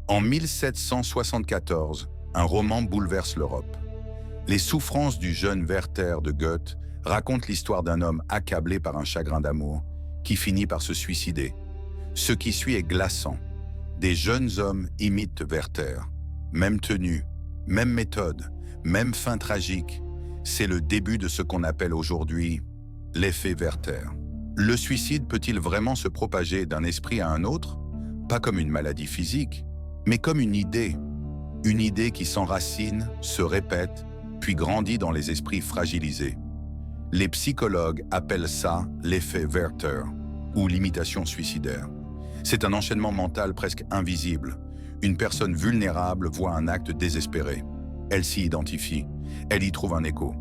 En 1774, un roman bouleverse l'Europe. Les souffrances du jeune Werther de Goethe racontent l'histoire d'un homme accablé par un chagrin d'amour qui finit par se suicider. Ce qui suit est glaçant. Des jeunes hommes imitent Werther. Même tenue, même méthode, même fin tragique. C'est le début de ce qu'on appelle aujourd'hui l'effet Werther. Le suicide peut-il vraiment se propager d'un esprit à un autre? Pas comme une maladie physique, mais comme une idée. Une idée qui s'enracine, se répète, puis grandit dans les esprits fragilisés. Les psychologues appellent ça l'effet Werther, ou l'imitation suicidaire. C'est un enchaînement mental presque invisible. Une personne vulnérable voit un acte désespéré. Elle s'y identifie, elle y trouve un écho.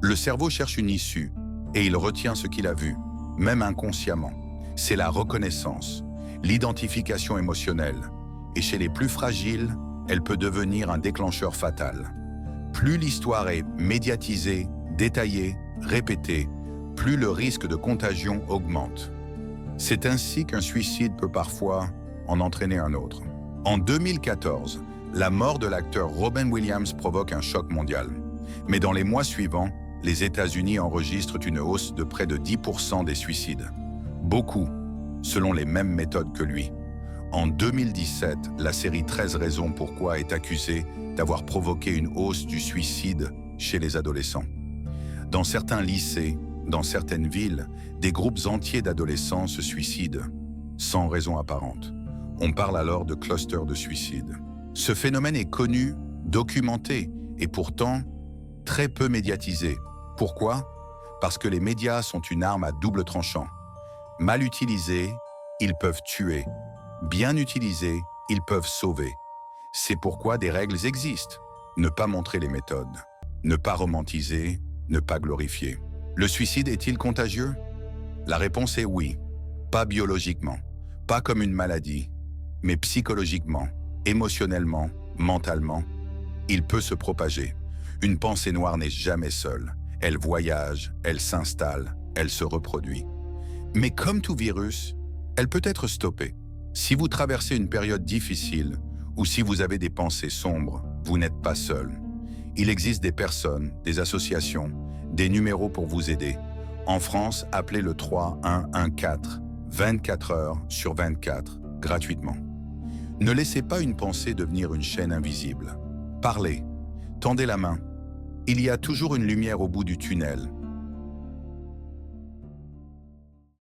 Le cerveau cherche une issue, et il retient ce qu'il a vu, même inconsciemment. C'est la reconnaissance, l'identification émotionnelle. Et chez les plus fragiles, elle peut devenir un déclencheur fatal. Plus l'histoire est médiatisée, détaillée, répétée, plus le risque de contagion augmente. C'est ainsi qu'un suicide peut parfois en entraîner un autre. En 2014, la mort de l'acteur Robin Williams provoque un choc mondial. Mais dans les mois suivants, les États-Unis enregistrent une hausse de près de 10% des suicides. Beaucoup, selon les mêmes méthodes que lui. En 2017, la série 13 raisons pourquoi est accusée d'avoir provoqué une hausse du suicide chez les adolescents. Dans certains lycées, dans certaines villes, des groupes entiers d'adolescents se suicident, sans raison apparente. On parle alors de cluster de suicide. Ce phénomène est connu, documenté, et pourtant très peu médiatisé. Pourquoi? Parce que les médias sont une arme à double tranchant. Mal utilisés, ils peuvent tuer. Bien utilisés, ils peuvent sauver. C'est pourquoi des règles existent. Ne pas montrer les méthodes. Ne pas romantiser, ne pas glorifier. Le suicide est-il contagieux? La réponse est oui. Pas biologiquement, pas comme une maladie, mais psychologiquement, émotionnellement, mentalement. Il peut se propager. Une pensée noire n'est jamais seule. Elle voyage, elle s'installe, elle se reproduit. Mais comme tout virus, elle peut être stoppée. Si vous traversez une période difficile ou si vous avez des pensées sombres, vous n'êtes pas seul. Il existe des personnes, des associations, des numéros pour vous aider. En France, appelez le 3114, 24 heures sur 24, gratuitement. Ne laissez pas une pensée devenir une chaîne invisible. Parlez, tendez la main. Il y a toujours une lumière au bout du tunnel,